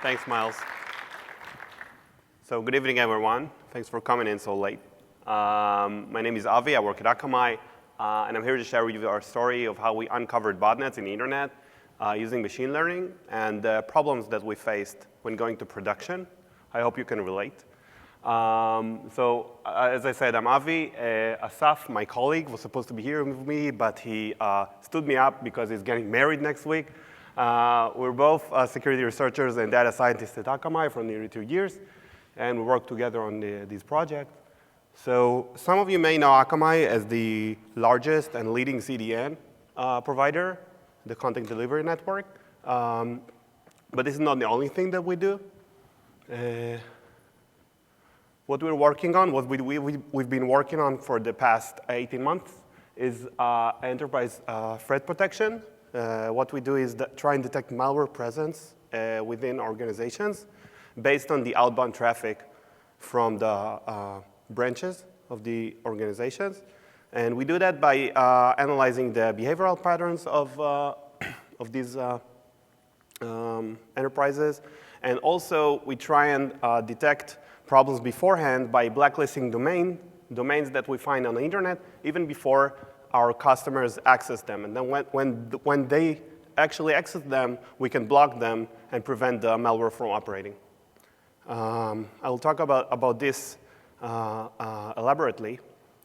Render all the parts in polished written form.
Thanks, Miles. So good evening, everyone. Thanks for coming in so late. My name is Avi. I work at Akamai, and I'm here to share with you our story of how we uncovered botnets in the internet using machine learning and the problems that we faced when going to production. I hope you can relate. As I said, I'm Avi. Asaf, my colleague, was supposed to be here with me, but he stood me up because he's getting married next week. We're both security researchers and data scientists at Akamai for nearly 2 years, and we work together on this project. So some of you may know Akamai as the largest and leading CDN provider, the content delivery network. But this is not the only thing that we do. What we're working on, what we've been working on for the past 18 months, is enterprise threat protection. What we do is try and detect malware presence within organizations based on the outbound traffic from the branches of the organizations. And we do that by analyzing the behavioral patterns of these enterprises. And also, we try and detect problems beforehand by blacklisting domains that we find on the internet, even before our customers access them. And then when they actually access them, we can block them and prevent the malware from operating. I'll talk about this elaborately.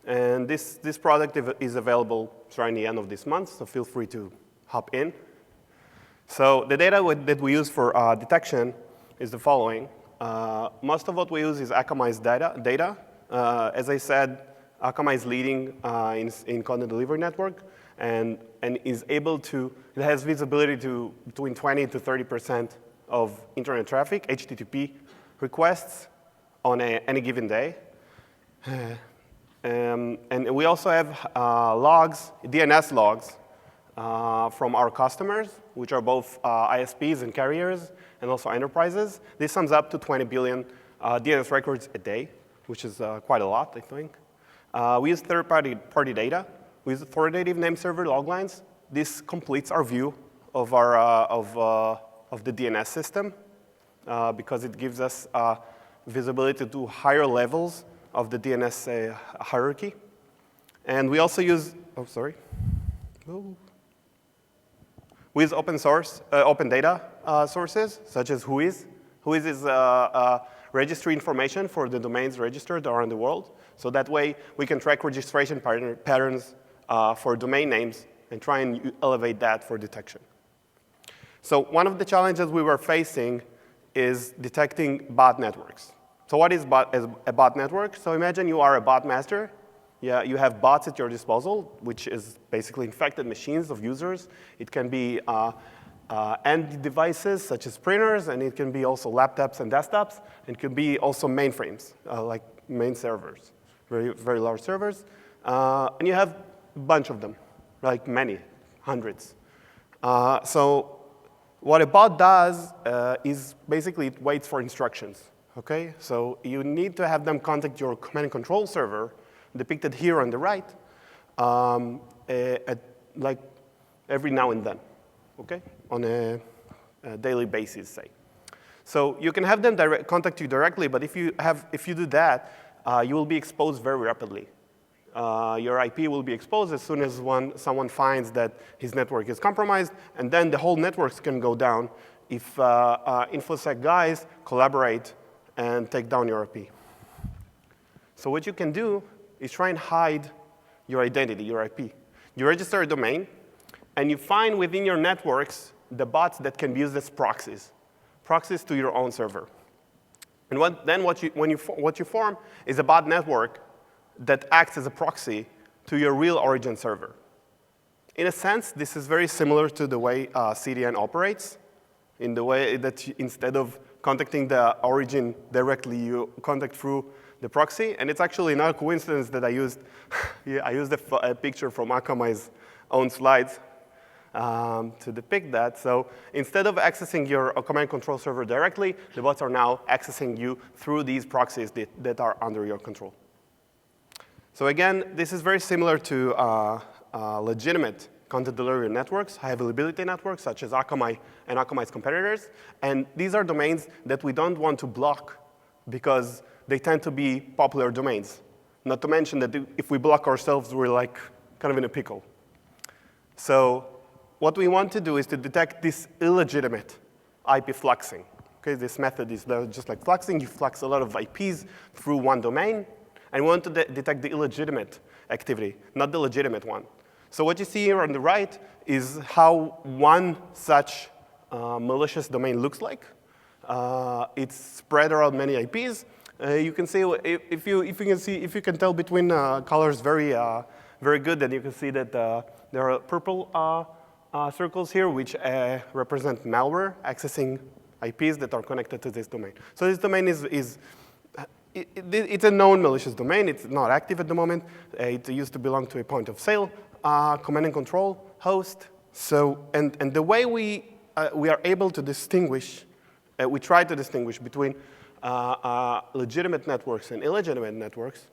And this product is available starting the end of this month, so feel free to hop in. So the data that we use for detection is the following. Most of what we use is Akamai's data. As I said, Akamai is leading in content delivery network and is able to, it has visibility to between 20 to 30% of internet traffic, HTTP requests on any given day. And we also have logs, DNS logs from our customers, which are both ISPs and carriers and also enterprises. This sums up to 20 billion DNS records a day, which is quite a lot, I think. We use third-party data. We use authoritative name server log lines. This completes our view of the DNS system because it gives us visibility to higher levels of the DNS hierarchy. And we also use, we use open data sources, such as Whois. Whois is registry information for the domains registered around the world. So that way, we can track registration patterns for domain names and try and elevate that for detection. So one of the challenges we were facing is detecting bot networks. So what is a bot network? So imagine you are a bot master. Yeah, you have bots at your disposal, which is basically infected machines of users. It can be end devices, such as printers, and it can be also laptops and desktops. It can be also mainframes, like main servers, very, very large servers. And you have a bunch of them, like many, hundreds. So what a bot does is basically it waits for instructions. Okay? So you need to have them contact your command and control server, depicted here on the right, like every now and then, okay? On a daily basis, say. So you can have them contact you directly, but if you do that, you will be exposed very rapidly. Your IP will be exposed as soon as someone finds that his network is compromised, and then the whole networks can go down if InfoSec guys collaborate and take down your IP. So what you can do is try and hide your identity, your IP. You register a domain, and you find within your networks the bots that can be used as proxies to your own server. And what you form is a bot network that acts as a proxy to your real origin server. In a sense, this is very similar to the way CDN operates, in the way that instead of contacting the origin directly, you contact through the proxy. And it's actually not a coincidence that I used a picture from Akamai's own slides to depict that. So instead of accessing your command control server directly, the bots are now accessing you through these proxies that are under your control. So again, this is very similar to legitimate content delivery networks, high availability networks, such as Akamai and Akamai's competitors. And these are domains that we don't want to block because they tend to be popular domains. Not to mention that if we block ourselves, we're like kind of in a pickle. So what we want to do is to detect this illegitimate IP fluxing. Okay, this method is just like fluxing. You flux a lot of IPs through one domain. And we want to detect the illegitimate activity, not the legitimate one. So what you see here on the right is how one such malicious domain looks like. It's spread around many IPs. You can see if you can tell between colors very good, then you can see that there are purple circles here which represent malware accessing IPs that are connected to this domain. So this domain it's a known malicious domain. It's not active at the moment. It used to belong to a point of sale command and control host. So and the way we are able to distinguish, we try to distinguish between legitimate networks and illegitimate networks,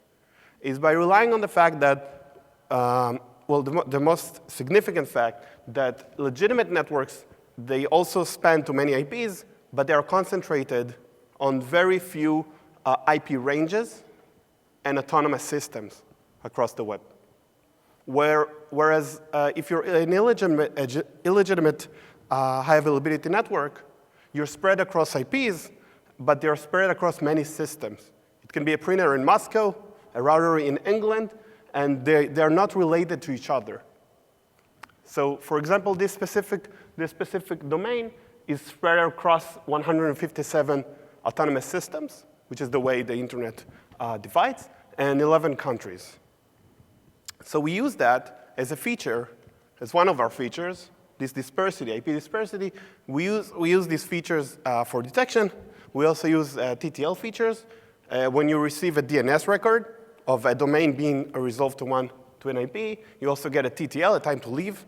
is by relying on the fact that, well, the most significant fact that legitimate networks, they also span too many IPs, but they are concentrated on very few IP ranges and autonomous systems across the web. Whereas if you're an illegitimate high availability network, you're spread across IPs, but they're spread across many systems. It can be a printer in Moscow, a router in England, and they're not related to each other. So for example, this specific domain is spread across 157 autonomous systems, which is the way the internet divides, and 11 countries. So we use that as a feature, as one of our features, this dispersity, IP dispersity. We use these features for detection. We also use TTL features. When you receive a DNS record of a domain being resolved to an IP, you also get a TTL, a time to leave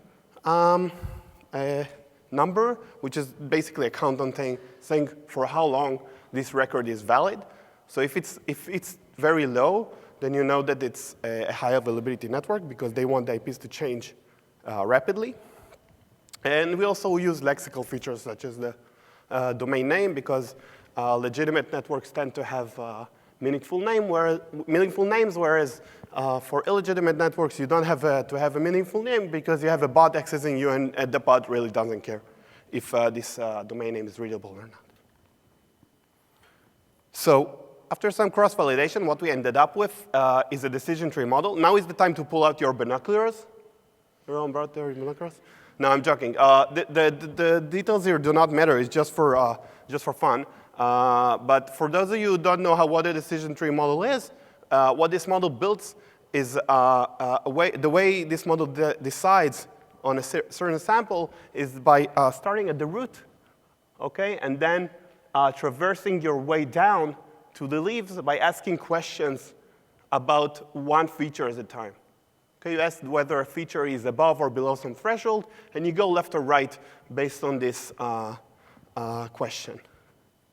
number, which is basically a countdown saying for how long this record is valid. So if it's very low, then you know that it's a high availability network because they want the IPs to change rapidly. And we also use lexical features such as the domain name because legitimate networks tend to have meaningful names, whereas for illegitimate networks, you don't have to have a meaningful name because you have a bot accessing you, and the bot really doesn't care if this domain name is readable or not. So after some cross-validation, what we ended up with is a decision tree model. Now is the time to pull out your binoculars. Everyone brought their binoculars? No, I'm joking. The details here do not matter. It's just for fun. But for those of you who don't know what a decision tree model is, what this model builds is the way this model decides on a certain sample is by starting at the root, okay, and then traversing your way down to the leaves by asking questions about one feature at a time. Okay, you ask whether a feature is above or below some threshold, and you go left or right based on this question.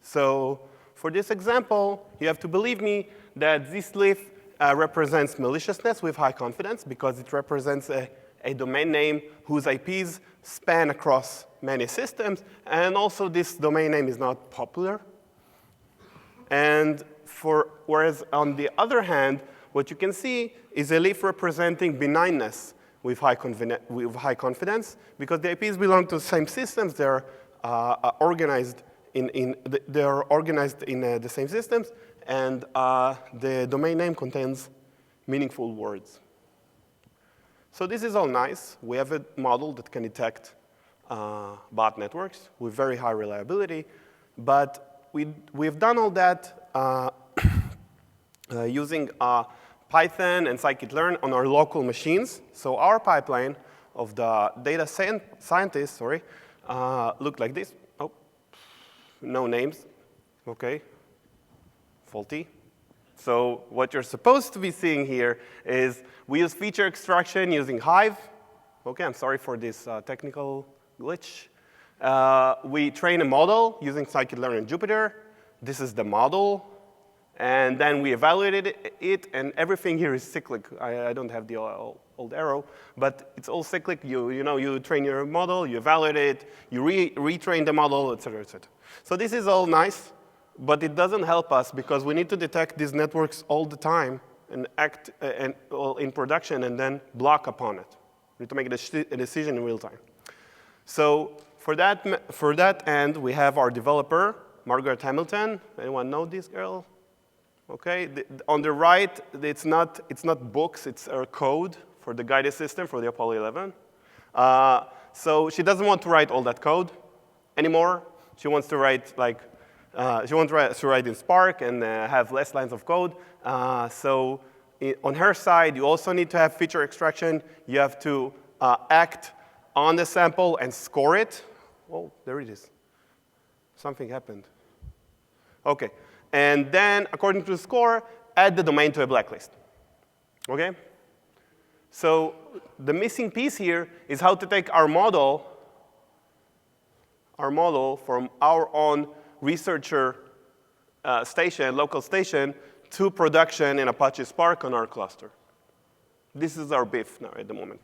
So for this example, you have to believe me that this leaf represents maliciousness with high confidence because it represents a domain name whose IPs span across many systems, and also this domain name is not popular. And whereas on the other hand, what you can see is a leaf representing benignness with high confidence because the IPs belong to the same systems. They're organized in the same systems, and the domain name contains meaningful words. So this is all nice. We have a model that can detect bot networks with very high reliability, but we've done all that using Python and scikit-learn on our local machines. So our pipeline of the data scientists, looked like this. Oh, no names. OK, faulty. So what you're supposed to be seeing here is we use feature extraction using Hive. OK, I'm sorry for this technical glitch. We train a model using scikit-learn and Jupyter. This is the model. And then we evaluated it, and everything here is cyclic. I don't have all old arrow, but it's all cyclic. You train your model, you evaluate it, you retrain the model, et cetera, et cetera. So this is all nice, but it doesn't help us because we need to detect these networks all the time and act in production and then block upon it. We need to make a decision in real time. So for that end, we have our developer, Margaret Hamilton. Anyone know this girl? Okay. On the right, it's not books, it's her code for the guided system for the Apollo 11. So she doesn't want to write all that code anymore. She wants to write to write in Spark and have less lines of code. So on her side, you also need to have feature extraction. You have to act on the sample and score it. Oh, there it is. Something happened. OK. And then, according to the score, add the domain to a blacklist. OK? So the missing piece here is how to take our model from our own researcher station, local station, to production in Apache Spark on our cluster. This is our beef now at the moment.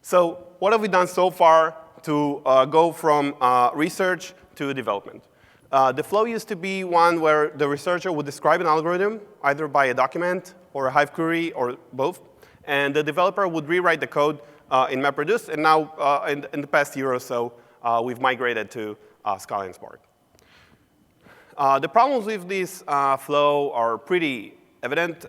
So what have we done so far to go from research to development? The flow used to be one where the researcher would describe an algorithm, either by a document or a Hive query or both. And the developer would rewrite the code in MapReduce. And now, in the past year or so, we've migrated to Scala and Spark. The problems with this flow are pretty evident.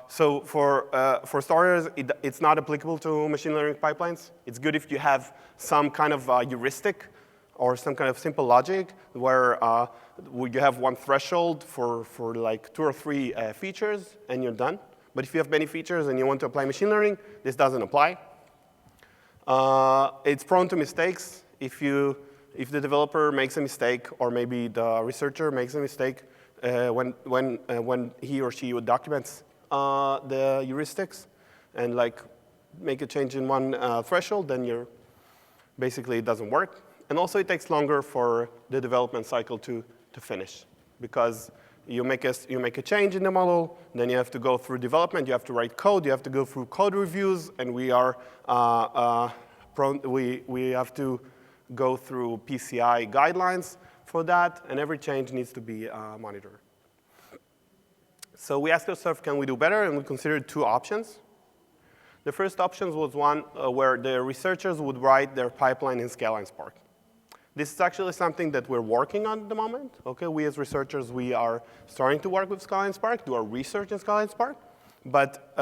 So for starters, it's not applicable to machine learning pipelines. It's good if you have some kind of heuristic or some kind of simple logic where you have one threshold for like 2 or 3 features, and you're done. But if you have many features and you want to apply machine learning, this doesn't apply. It's prone to mistakes. If the developer makes a mistake, or maybe the researcher makes a mistake when he or she documents the heuristics and like make a change in one threshold, then basically it doesn't work. And also it takes longer for the development cycle to finish, because you make a change in the model, then you have to go through development, you have to write code, you have to go through code reviews, and we have to go through PCI guidelines for that, and every change needs to be monitored. So we asked ourselves, can we do better? And we considered 2 options. The first option was one where the researchers would write their pipeline in Scala and Spark. This is actually something that we're working on at the moment. Okay, we as researchers, we are starting to work with Scala and Spark, do our research in Scala and Spark. But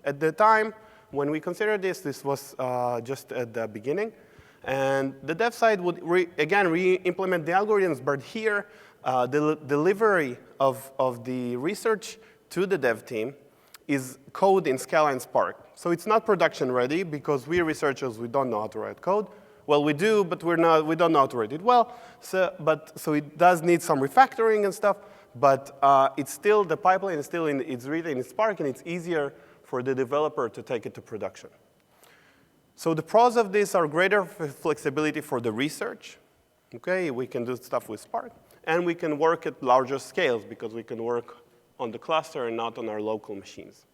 at the time when we considered this was just at the beginning. And the dev side would, again, re-implement the algorithms. But here, the delivery of the research to the dev team is code in Scala and Spark. So it's not production ready, because we researchers, we don't know how to write code. Well, we do, but we don't know how to write it well. So it does need some refactoring and stuff. But it's still, the pipeline is still it's written in Spark, and it's easier for the developer to take it to production. So the pros of this are greater flexibility for the research. Okay, we can do stuff with Spark. And we can work at larger scales, because we can work on the cluster and not on our local machines.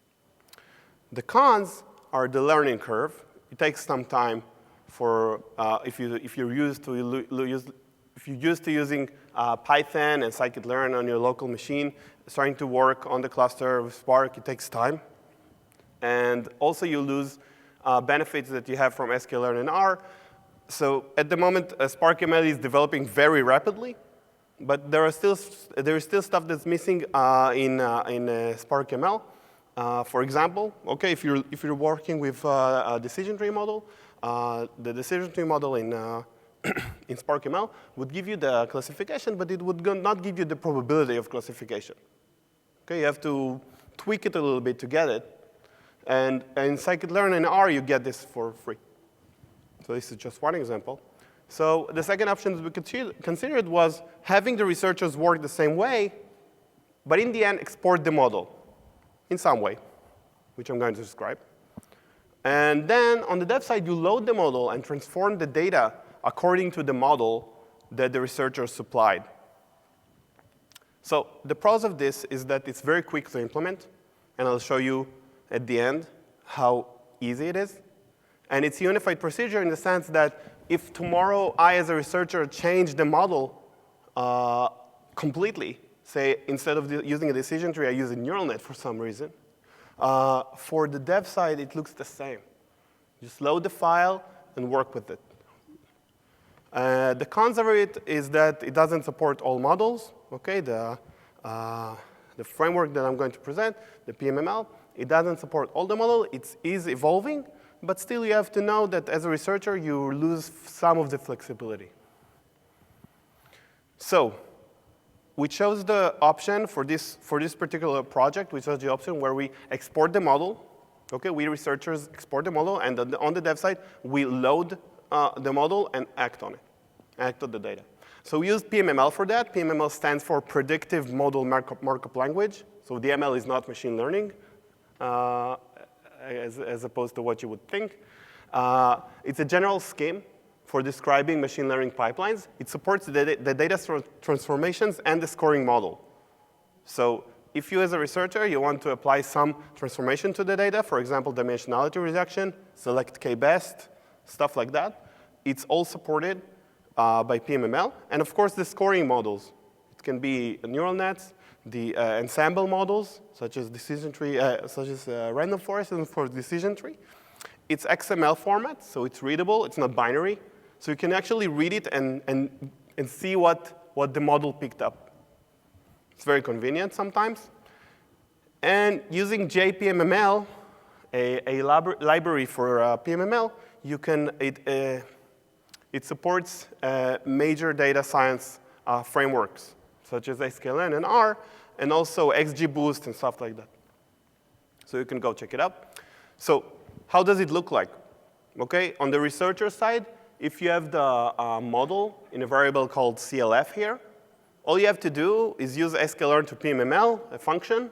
The cons are the learning curve. It takes some time for if you're used to using Python and scikit-learn on your local machine, starting to work on the cluster with Spark, it takes time. And also you lose benefits that you have from sklearn and R. So at the moment, Spark ML is developing very rapidly, but there is still stuff that's missing in Spark ML. For example, okay, if you're working with a decision tree model, the decision tree model in Spark ML would give you the classification, but it would not give you the probability of classification. Okay, you have to tweak it a little bit to get it. And in scikit-learn and R, you get this for free. So this is just one example. So the second option that we considered was having the researchers work the same way, but in the end, export the model in some way, which I'm going to describe. And then on the dev side, you load the model and transform the data according to the model that the researchers supplied. So the pros of this is that it's very quick to implement. And I'll show you at the end how easy it is. And it's a unified procedure in the sense that if tomorrow I, as a researcher, change the model completely, say instead of using a decision tree, I use a neural net for some reason, for the dev side, it looks the same. Just load the file and work with it. The cons of it is that it doesn't support all models. Okay, the framework that I'm going to present, the PMML, it doesn't support all the model. It is evolving, but still you have to know that as a researcher, you lose some of the flexibility. So we chose the option for this particular project. We chose the option where we export the model. Okay, we researchers export the model, and on the dev side, we load the model and act on it, act on the data. So we use PMML for that. PMML stands for Predictive Model Markup Language. So the ML is not machine learning, as opposed to what you would think. It's a general scheme for describing machine learning pipelines. It supports the data transformations and the scoring model. So if you, as a researcher, you want to apply some transformation to the data, for example, dimensionality reduction, select k-best, stuff like that, it's all supported by PMML. And of course, the scoring models. It can be neural nets, the ensemble models, such as decision tree, random forest and for decision tree. It's XML format, so it's readable. It's not binary. So you can actually read it and see what the model picked up. It's very convenient sometimes. And using JPMML, a library for PMML, you can, it supports major data science frameworks, such as sklearn and R, and also XGBoost and stuff like that. So you can go check it out. So how does it look like? Okay, on the researcher side, if you have the model in a variable called CLF here, all you have to do is use sklearn to PMML, a function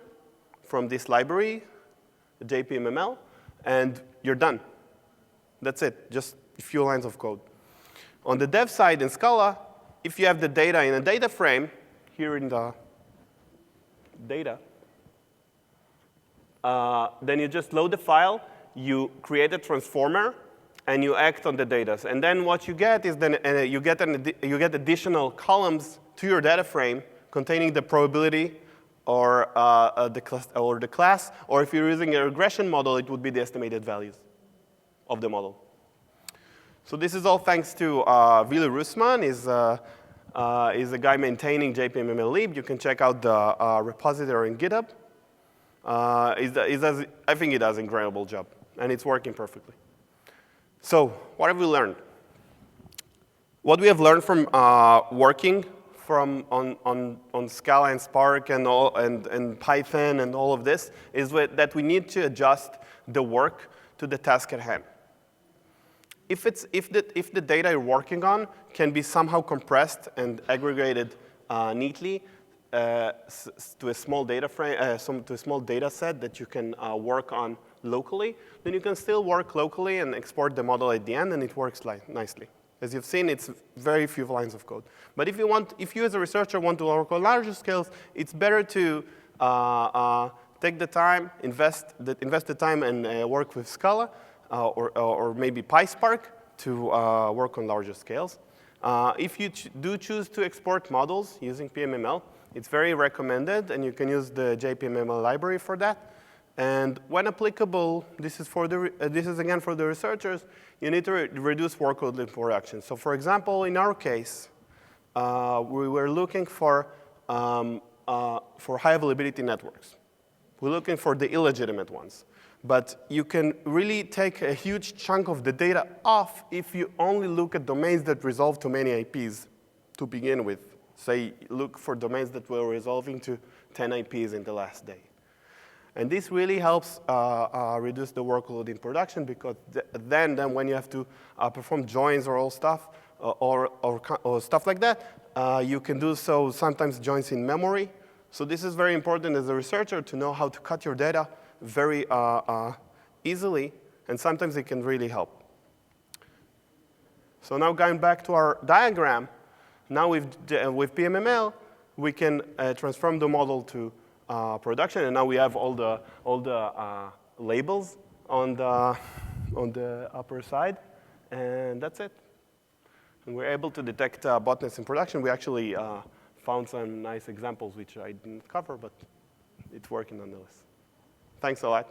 from this library, JPMML, and you're done. That's it, just a few lines of code. On the dev side in Scala, if you have the data in a data frame, here in the data, then you just load the file, you create a transformer, and you act on the data. And then what you get is then you get additional columns to your data frame containing the probability or the class, or if you're using a regression model, it would be the estimated values of the model. So this is all thanks to Willy Russmann. Is a guy maintaining JPMML lib. You can check out the repository in GitHub. I think he does an incredible job, and it's working perfectly. So what have we learned? What we have learned from working on Scala and Spark and Python and all of this is that we need to adjust the work to the task at hand. If the data you're working on can be somehow compressed and aggregated neatly to a small data frame, to a small data set that you can work on locally, then you can still work locally and export the model at the end, and it works nicely. As you've seen, it's very few lines of code. But if you as a researcher want to work on larger scales, it's better to take the time, invest the time, and work with Scala or maybe PySpark to work on larger scales. If you do choose to export models using PMML, it's very recommended, and you can use the JPMML library for that. And when applicable, this is again for the researchers, you need to reduce workload in production. So for example, in our case, we were looking for high availability networks. We're looking for the illegitimate ones. But you can really take a huge chunk of the data off if you only look at domains that resolve to many IPs to begin with. Say, look for domains that were resolving to 10 IPs in the last day. And this really helps reduce the workload in production, because then when you have to perform joins or all stuff or stuff like that, you can do so sometimes joins in memory. So this is very important as a researcher to know how to cut your data very easily, and sometimes it can really help. So now going back to our diagram, now with PMML, we can transform the model to production, and now we have all the labels on the upper side, and that's it. And we're able to detect botnets in production. We actually found some nice examples, which I didn't cover, but it's working nonetheless. Thanks a lot.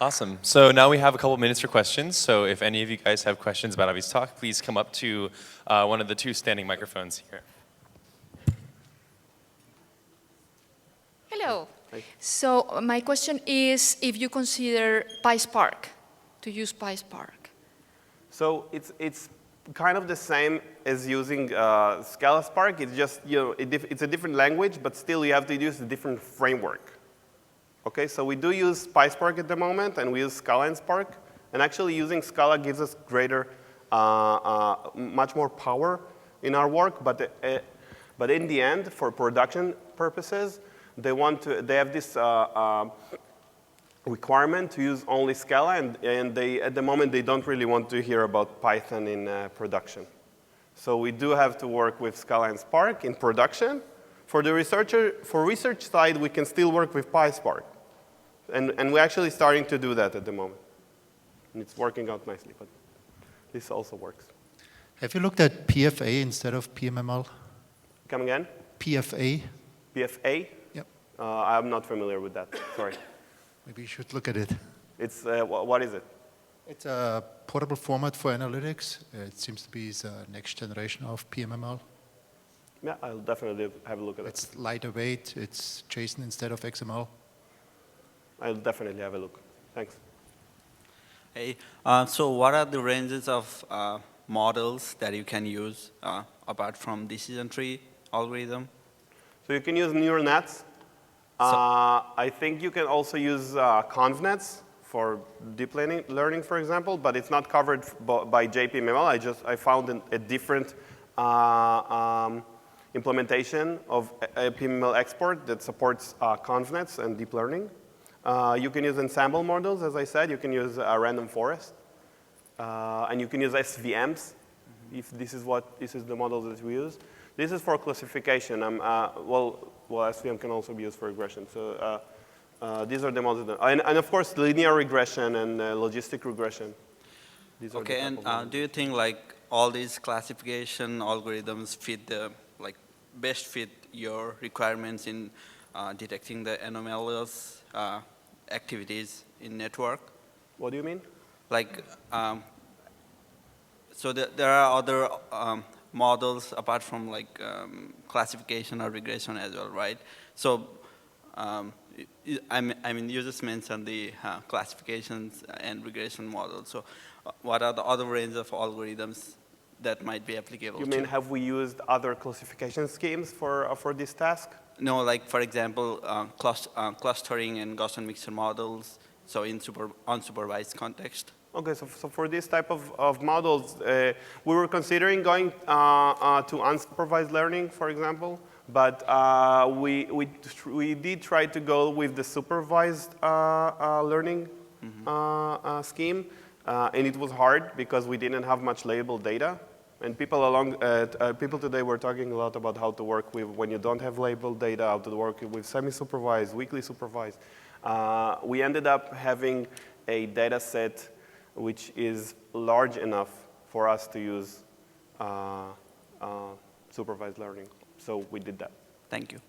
Awesome. So now we have a couple minutes for questions. So if any of you guys have questions about Avi's talk, please come up to one of the two standing microphones here. Hello. Hi. So my question is if you consider PySpark, to use PySpark. So it's kind of the same as using Scala Spark. It's just, it's a different language, but still you have to use a different framework. Okay, so we do use PySpark at the moment, and we use Scala and Spark. And actually using Scala gives us greater, much more power in our work. But in the end, for production purposes, they have this requirement to use only Scala, and at the moment, they don't really want to hear about Python in production. So we do have to work with Scala and Spark in production. For research side, we can still work with PySpark. And we're actually starting to do that at the moment. And it's working out nicely, but this also works. Have you looked at PFA instead of PMML? Come again? PFA. PFA? Yep. I'm not familiar with that, sorry. Maybe you should look at it. It's, what is it? It's a portable format for analytics. It seems to be the next generation of PMML. Yeah, I'll definitely have a look at it. It's lighter weight. It's JSON instead of XML. I'll definitely have a look. Thanks. Hey, so what are the ranges of models that you can use apart from decision tree algorithm? So you can use neural nets. I think you can also use convnets for deep learning, for example, but it's not covered by JPMML. I found a different implementation of a PMML export that supports convnets and deep learning. You can use ensemble models, as I said. You can use a random forest. And you can use SVMs, if this is the model that we use. This is for classification. Well, SVM can also be used for regression. So these are the models. And of course, linear regression and logistic regression. These okay, and do you think like all these classification algorithms fit best fit your requirements in detecting the anomalous activities in network? What do you mean? Like, so there are other models apart from like classification or regression as well, right? So, I mean, you just mentioned the classifications and regression models. So, what are the other range of algorithms that might be applicable? You mean have we used other classification schemes for this task? No, like for example, clustering and Gaussian mixture models, so in unsupervised context. Okay, so for this type of models, we were considering going to unsupervised learning, for example, but we did try to go with the supervised learning scheme, and it was hard because we didn't have much labeled data. And people today were talking a lot about how to work with when you don't have labeled data, how to work with semi-supervised, weakly supervised. We ended up having a data set which is large enough for us to use supervised learning. So we did that. Thank you.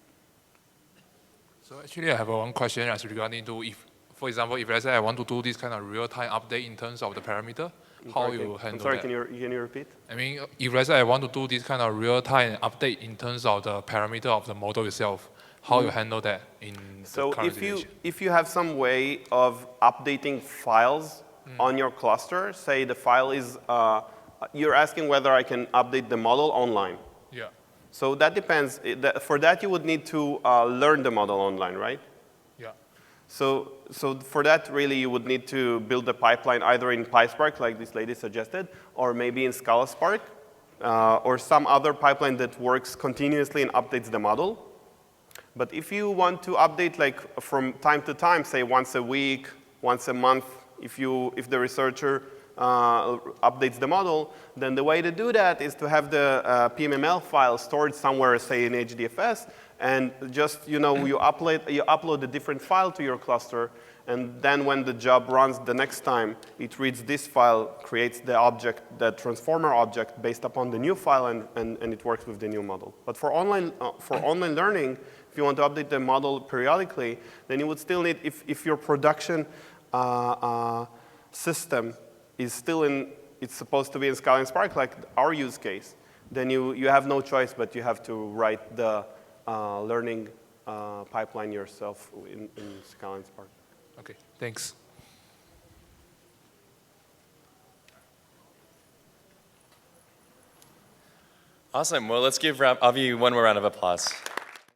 So actually, I have one question as regarding to if, for example, if let's say I want to do this kind of real-time update in terms of the parameter, how you handle that? Can you repeat? I mean, if let's say I want to do this kind of real-time update in terms of the parameter of the model itself, how you handle that in the current situation? If you have some way of updating files on your cluster, say the file is, you're asking whether I can update the model online. Yeah. So that depends. For that, you would need to learn the model online, right? Yeah. So for that, really, you would need to build a pipeline either in PySpark, like this lady suggested, or maybe in Scala Spark, or some other pipeline that works continuously and updates the model. But if you want to update like from time to time, say once a week, once a month, if the researcher updates the model, then the way to do that is to have the PMML file stored somewhere, say in HDFS, and just, you upload a different file to your cluster, and then when the job runs the next time, it reads this file, creates the object, the transformer object based upon the new file, and it works with the new model. But for online learning, if you want to update the model periodically, then you would still need, if your production system is still it's supposed to be in Scala and Spark, like our use case, then you have no choice, but you have to write the learning pipeline yourself in Scala and Spark. Okay, thanks. Awesome. Well, let's give Avi one more round of applause.